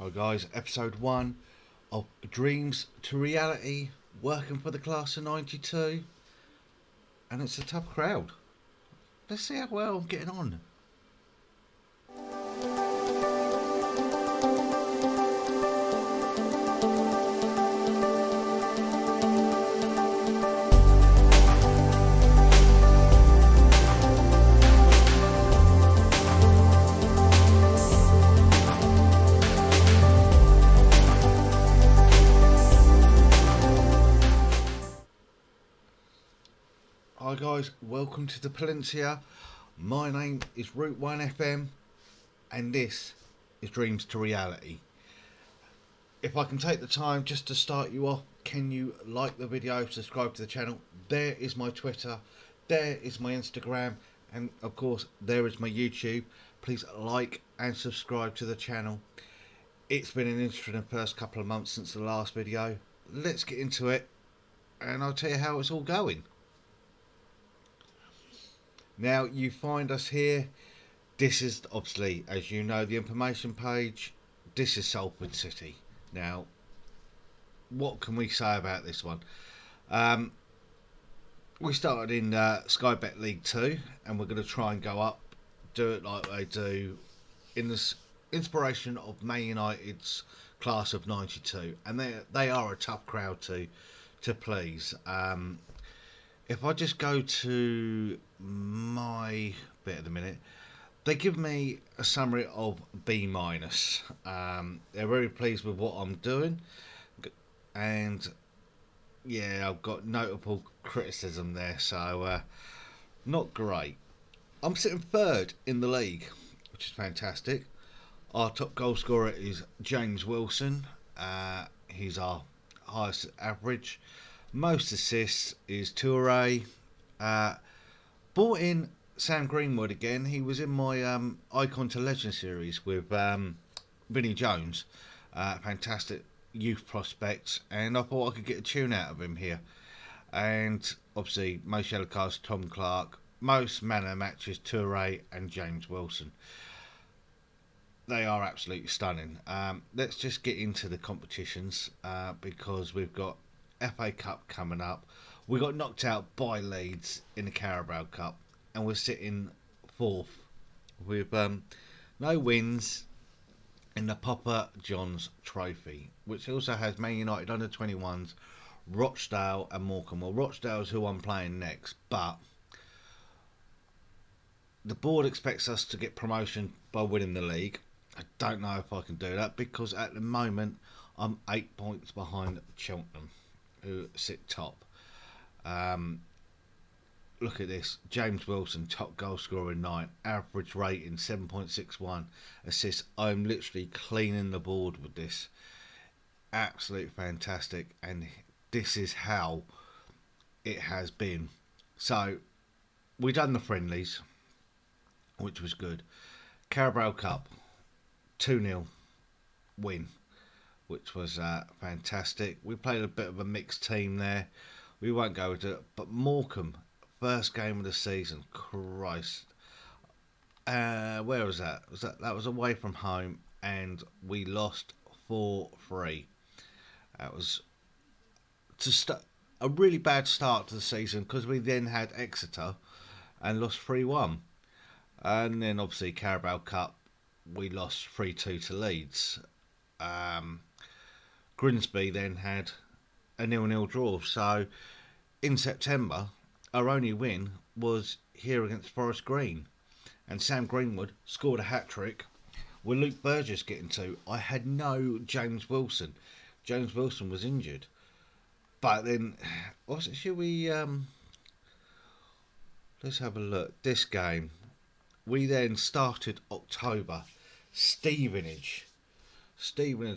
Hi guys, episode 1 of Dreams to Reality, working for the class of 92, and it's a tough crowd. Let's see how well I'm getting on. Hi guys, welcome to the Palencia. My name is Route 1 FM, and this is Dreams to Reality. If I can take the time just to start you off, can you like the video, subscribe to the channel? There is my Twitter, there is my Instagram, and of course there is my YouTube. Please like and subscribe to the channel. It's been an interesting first couple of months since the last video. Let's get into it and I'll tell you how it's all going. Now you find us here. This is obviously, as you know, the information page. This is Salford City. Now, what can we say about this one? We started in Skybet League 2 and we're going to try and go up, do it like they do in this inspiration of Man United's class of 92, and they are a tough crowd to please. If I just go to my bit at the minute, they give me a summary of B minus. They're very pleased with what I'm doing, and yeah, I've got notable criticism there, so not great. I'm sitting third in the league, which is fantastic. Our top goal scorer is James Wilson. He's our highest average. Most assists is Toure. Brought in Sam Greenwood again. He was in my Icon to Legend series with Vinnie Jones. Fantastic youth prospect, and I thought I could get a tune out of him here. And obviously, most yellow cards, Tom Clark. Most man of the matches, Toure and James Wilson. They are absolutely stunning. Let's just get into the competitions because we've got FA Cup coming up. We got knocked out by Leeds in the Carabao Cup, and we're sitting fourth with no wins in the Papa John's Trophy, which also has Man United under 21s, Rochdale and Morecambe. Well, Rochdale's who I'm playing next, but the board expects us to get promotion by winning the league. I don't know if I can do that because at the moment I'm 8 points behind Cheltenham, who sit top. Look at this. James Wilson, top goal scorer in 9, average rating 7.61, assists. I'm literally cleaning the board with this. Absolutely fantastic, and this is how it has been. So we done the friendlies, which was good. Carabao Cup 2-0 win, which was fantastic. We played a bit of a mixed team there. We won't go into it, but Morecambe, first game of the season. Christ, where was that? That was away from home, and we lost 4-3. That was a really bad start to the season because we then had Exeter and lost 3-1, and then obviously Carabao Cup we lost 3-2 to Leeds. Grimsby then had a 0-0 draw. So in September, our only win was here against Forest Green, and Sam Greenwood scored a hat-trick with Luke Burgess getting 2. I had no James Wilson. James Wilson was injured. But then, should we let's have a look. This game, we then started October. Stevenage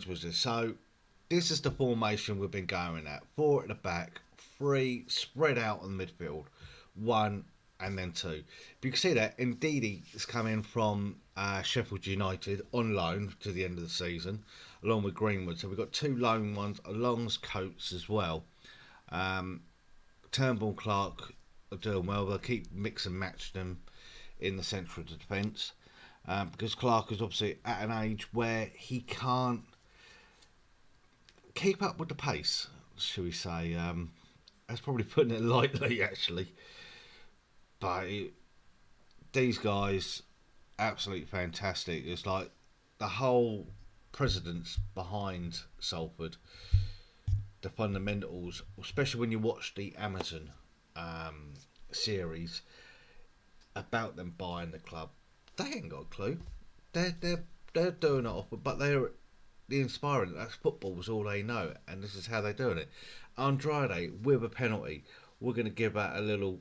was this. So this is the formation we've been going at. 4 at the back, 3 spread out on the midfield, 1 and then 2. But you can see that Ndidi is coming from Sheffield United on loan to the end of the season, along with Greenwood. So we've got 2 loan ones, along with Coates as well. Turnbull, Clark are doing well. They'll keep mix and match them in the centre of the defence. Because Clark is obviously at an age where he can't keep up with the pace, shall we say? That's probably putting it lightly, actually. But these guys, absolutely fantastic. It's like the whole precedence behind Salford, the fundamentals, especially when you watch the Amazon um, series about them buying the club. They ain't got a clue. They're doing it off, but they're the inspiring. That's football's all they know, and this is how they're doing it. Andrade with a penalty, we're going to give out a little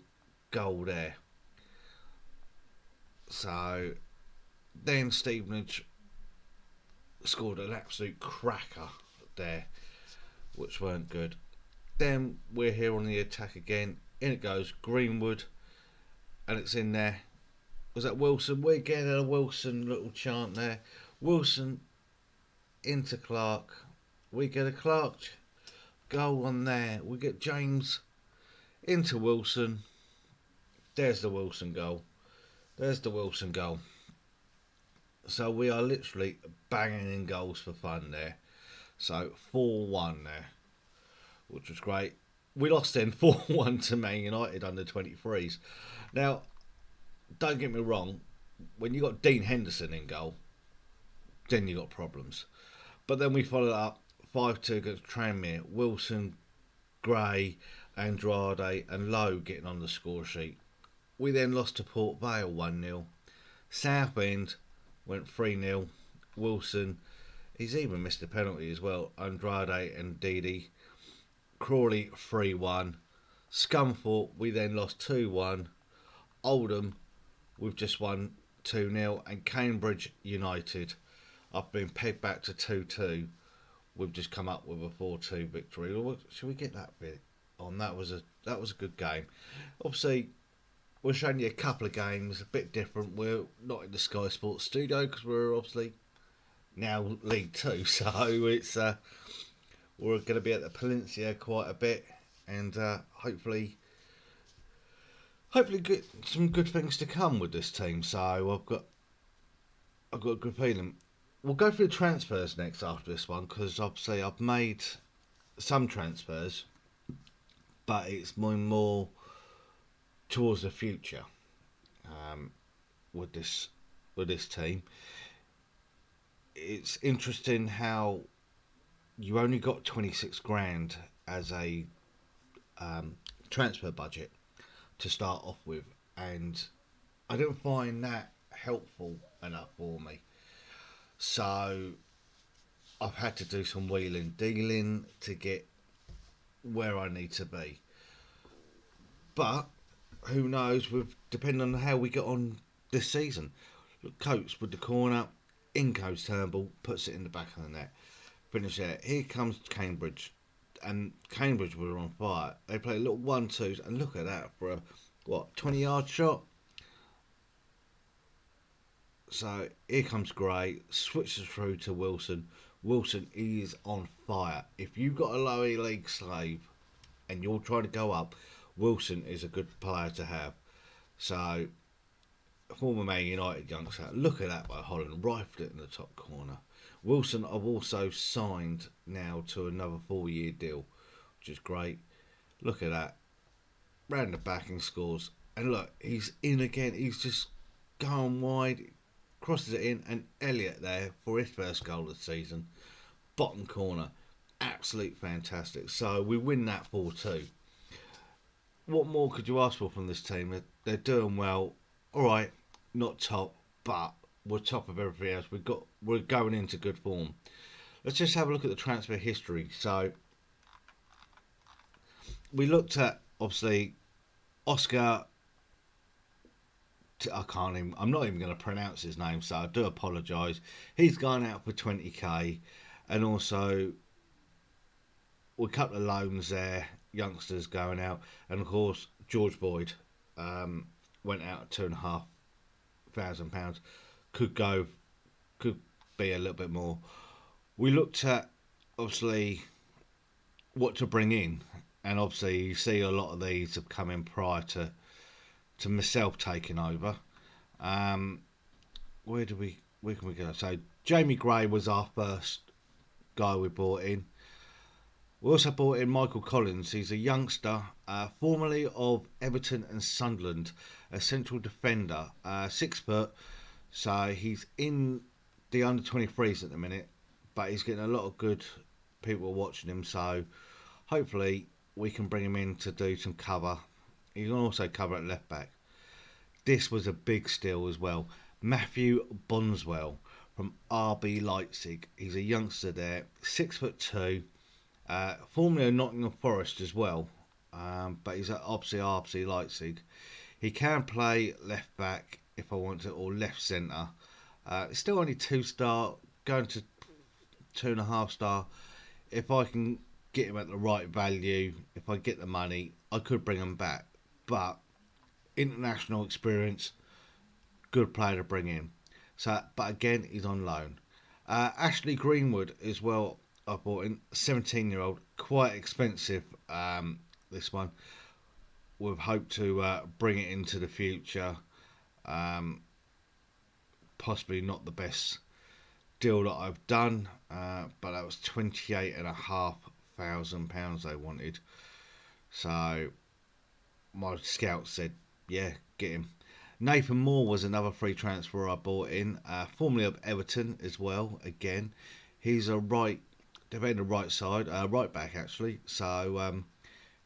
goal there. So then Stevenage scored an absolute cracker there, which weren't good. Then we're here on the attack again. In it goes Greenwood, and it's in there. Was that Wilson? We're getting a Wilson little chant there. Wilson into Clark. We get a Clark goal on there. We get James into Wilson. There's the Wilson goal. There's the Wilson goal. So we are literally banging in goals for fun there. So 4-1 there, which was great. We lost then 4-1 to Man United under 23s. Now, don't get me wrong, when you got Dean Henderson in goal, then you got problems. But then we followed up 5-2 against Tranmere. Wilson, Gray, Andrade, and Lowe getting on the score sheet. We then lost to Port Vale 1-0. Southend went 3-0. Wilson, he's even missed a penalty as well. Andrade and Didi. Crawley 3-1. Scunthorpe, we then lost 2-1. Oldham, we've just won 2-0. And Cambridge United, I've been pegged back to 2-2. We've just come up with a 4-2 victory. Should we get that bit on? That was a good game. Obviously, we're showing you a couple of games, a bit different. We're not in the Sky Sports studio because we're obviously now League Two, so it's we're going to be at the Peninsula quite a bit, and hopefully get some good things to come with this team. So I've got a good feeling. We'll go through the transfers next after this one because obviously I've made some transfers, but it's more towards the future with this team. It's interesting how you only got 26 grand as a transfer budget to start off with, and I didn't find that helpful enough for me. So I've had to do some wheeling dealing to get where I need to be. But who knows? With depending on how we get on this season. Look, Coates with the corner, in goes Turnbull, puts it in the back of the net. Finish there. Here comes Cambridge, and Cambridge were on fire. They play a little 1-2s, and look at that for a 20-yard shot. So here comes Gray, switches through to Wilson. Wilson is on fire. If you've got a lower league slave and you're trying to go up, Wilson is a good player to have. So, former Man United youngster, look at that by Holland, rifled it in the top corner. Wilson, I've also signed now to another 4-year deal, which is great. Look at that. Round the back and scores. And look, he's in again. He's just going wide, crosses it in, and Elliott there for his first goal of the season. Bottom corner. Absolute fantastic. So we win that 4-2. What more could you ask for from this team? They're doing well. All right, not top, but we're top of everything else. We're going into good form. Let's just have a look at the transfer history. So we looked at obviously Oscar. I'm not even going to pronounce his name, so I do apologise. He's gone out for 20k, and also a couple of loans there, youngsters going out, and of course George Boyd went out at £2,500. Could be a little bit more. We looked at obviously what to bring in, and obviously you see a lot of these have come in prior to myself taking over. Where can we go? So Jamie Gray was our first guy we brought in. We also brought in Michael Collins. He's a youngster, formerly of Everton and Sunderland, a central defender, 6 foot. So he's in the under 23s at the minute, but he's getting a lot of good people watching him. So hopefully we can bring him in to do some cover. He can also cover at left back. This was a big steal as well. Matthew Bonswell from RB Leipzig. He's a youngster there, 6'2", formerly of Nottingham Forest as well, but he's at obviously RB Leipzig. He can play left back if I want to, or left centre. It's still only 2-star, going to 2.5-star. If I can get him at the right value, if I get the money, I could bring him back. But international experience, good player to bring in. So, but again, he's on loan. Ashley Greenwood as well. I bought in 17-year-old, quite expensive. This one, with hope to bring it into the future. Possibly not the best deal that I've done, but that was £28,500 they wanted. So my scout said, yeah, get him. Nathan Moore was another free transfer I bought in, formerly of Everton as well. Again, he's a defender right side, right back actually. So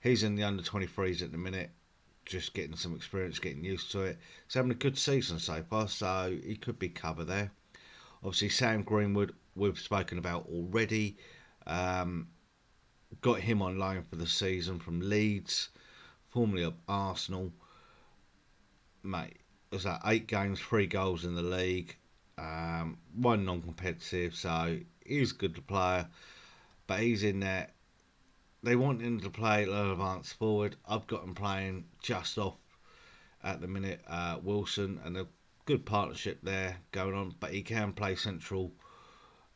he's in the under 23s at the minute, just getting some experience, getting used to it. He's having a good season so far, so he could be cover there. Obviously, Sam Greenwood, we've spoken about already. Got him on loan for the season from Leeds, formerly of Arsenal. Mate, was that 8 games, 3 goals in the league, 1 non-competitive, so he's a good player. But he's in there. They want him to play an advanced forward. I've got him playing just off at the minute, Wilson, and a good partnership there going on. But he can play central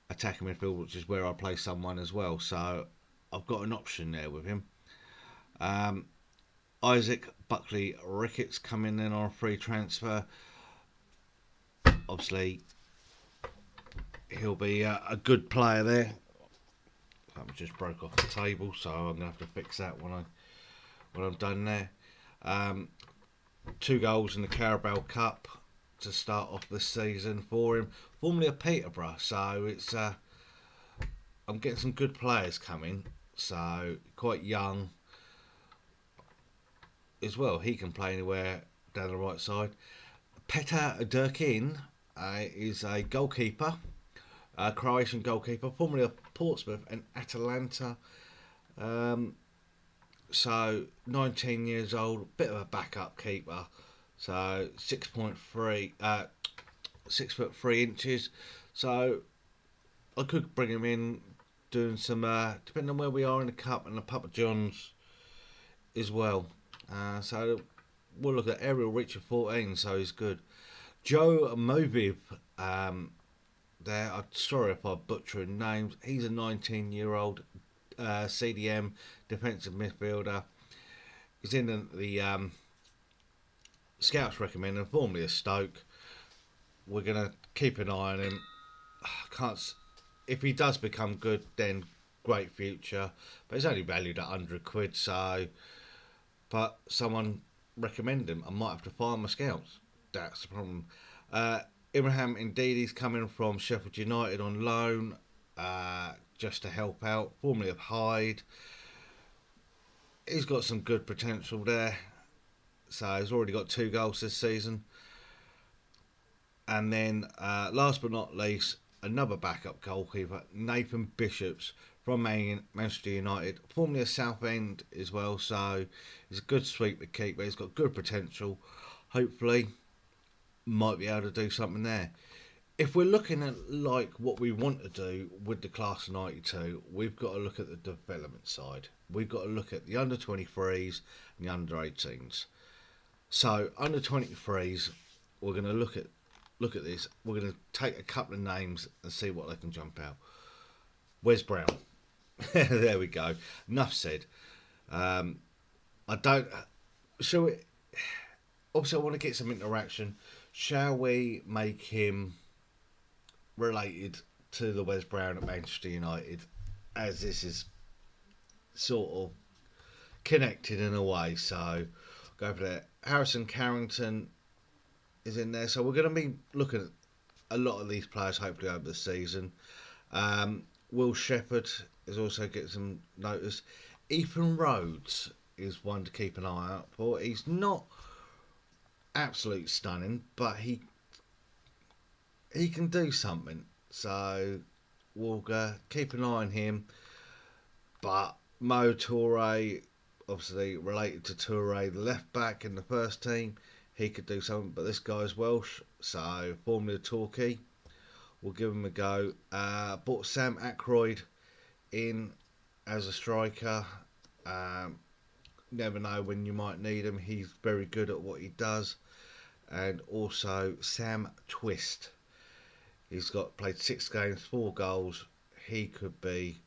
attacking midfield, which is where I play someone as well. So I've got an option there with him. Isaac Buckley Ricketts coming in on a free transfer. Obviously, he'll be a good player there. That just broke off the table, so I'm gonna have to fix that when I'm done there. 2 goals in the Carabao Cup to start off this season for him. Formerly of Peterborough, so it's I'm getting some good players coming. So quite young as well. He can play anywhere down the right side. Petar Durkin is a goalkeeper, a Croatian goalkeeper, formerly of Portsmouth and Atalanta. So 19 years old, bit of a backup keeper. So 6.3, 6'3". So I could bring him in, doing some depending on where we are in the cup and the Papa John's as well. So we'll look at Ariel Richard 14, so he's good. Joe Moviv, there. I'm sorry if I butcher names. He's a 19-year-old CDM defensive midfielder. He's in the scouts recommend him, formerly a Stoke. We're gonna keep an eye on him. If he does become good, then great future. But he's only valued at £100, so. But someone recommended him. I might have to fire my scouts. That's the problem. Ibrahim Ndidi's coming from Sheffield United on loan, just to help out. Formerly of Hyde. He's got some good potential there. So he's already got 2 goals this season. And then, last but not least, another backup goalkeeper, Nathan Bishops from Manchester United, formerly of Southend as well. So he's a good sweeper keeper. He's got good potential. Hopefully, might be able to do something there. If we're looking at like what we want to do with the class of 92, we've got to look at the development side. We've got to look at the under 23s and the under 18s. So under 23s, we're going to look at this. We're going to take a couple of names and see what they can jump out. Wes Brown. There we go. Enough said. I don't. Shall we? Obviously, I want to get some interaction. Shall we make him related to the Wes Brown at Manchester United, as this is sort of connected in a way. So go for that. Harrison Carrington is in there. So we're going to be looking at a lot of these players hopefully over the season. Will Shepherd is also getting some notice. Ethan Rhodes is one to keep an eye out for. He's not absolute stunning, but he can do something. So we'll keep an eye on him. But Mo Toure, obviously related to Toure, the left back in the first team, he could do something. But this guy's Welsh, so formerly a Torquay. We'll give him a go. Bought Sam Aykroyd in as a striker. Never know when you might need him. He's very good at what he does. And also Sam Twist. He's got played 6 games, 4 goals. He could be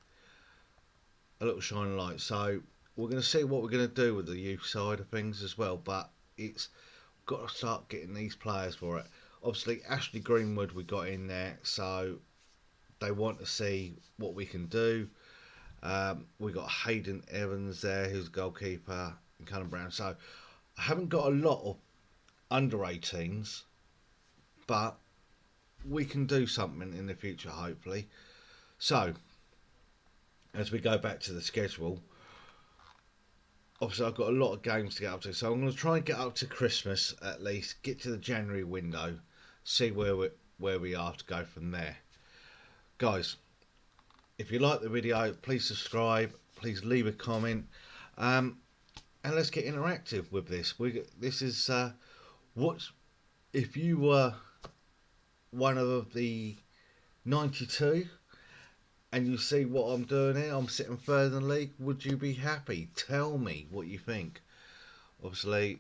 a little shining light. So we're going to see what we're going to do with the youth side of things as well. But it's got to start getting these players for it. Obviously, Ashley Greenwood we got in there, so they want to see what we can do. We got Hayden Evans there, who's a goalkeeper, and Cullen Brown. So I haven't got a lot of under 18s, but we can do something in the future, hopefully. So as we go back to the schedule, obviously I've got a lot of games to get up to, so I'm going to try and get up to Christmas at least, get to the January window, see where we are to go from there. Guys, if you like the video, please subscribe, please leave a comment, and let's get interactive with this. This is what if you were one of the 92 and you see what I'm doing here, I'm sitting third in the league, would you be happy? Tell me what you think. Obviously,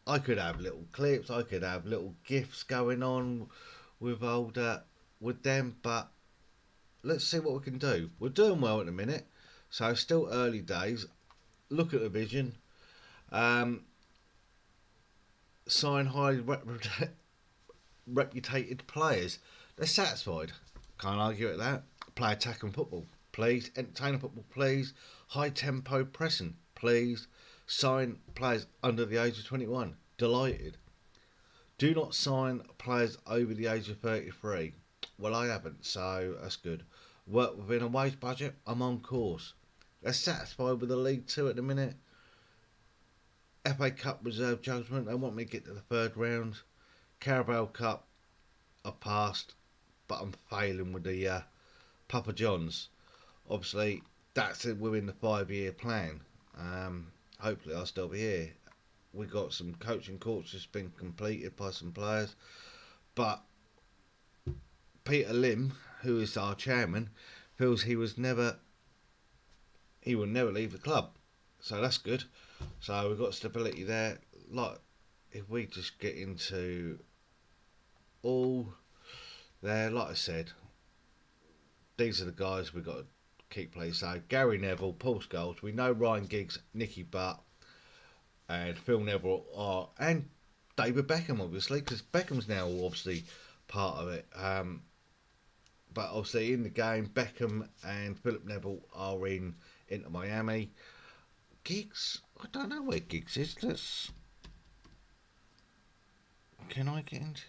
I could have little clips, I could have little gifs going on with with them, but let's see what we can do. We're doing well at the minute, so still early days. Look at the vision. Sign highly reputed players. They're satisfied. Can't argue with that. Play attacking football, please. Entertaining football, please. High tempo pressing, please. Sign players under the age of 21. Delighted. Do not sign players over the age of 33. Well, I haven't, so that's good. Work within a wage budget. I'm on course. They're satisfied with the League Two at the minute. FA Cup reserve judgment. They want me to get to the third round. Carabao Cup. I passed, but I'm failing with the Papa John's. Obviously, that's within the 5-year plan. Hopefully, I'll still be here. We got some coaching courses been completed by some players, but Peter Lim, who is our chairman, feels he will never leave the club. So that's good. So we've got stability there. Like if we just get into all there, like I said, these are the guys we've got to keep playing. So Gary Neville, Paul Scholes, we know Ryan Giggs, Nicky Butt, and Phil Neville are, and David Beckham obviously, because Beckham's now obviously part of it. But obviously in the game, Beckham and Philip Neville are in Inter Miami. Giggs, I don't know where Giggs is. Can I get into?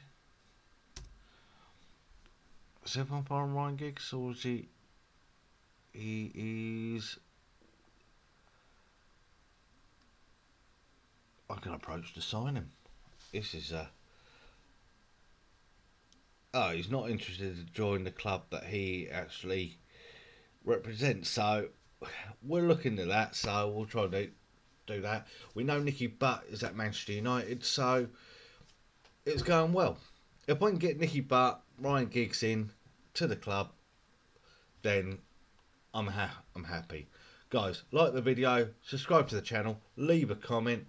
Is everyone following Ryan Giggs, or is he? He is. I can approach to sign him. This is oh, he's not interested to join the club that he actually represents. So we're looking at that. So we'll try to do that. We know Nicky Butt is at Manchester United, so it's going well. If I can get Nicky Butt, Ryan Giggs in to the club, then I'm happy. Guys, like the video, subscribe to the channel, leave a comment,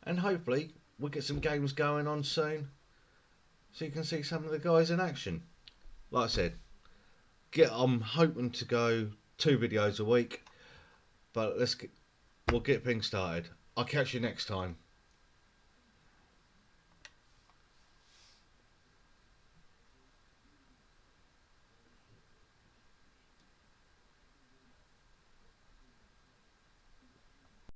and hopefully we'll get some games going on soon, so you can see some of the guys in action. Like I said, I'm hoping to go 2 videos a week, but we'll get things started. I'll catch you next time.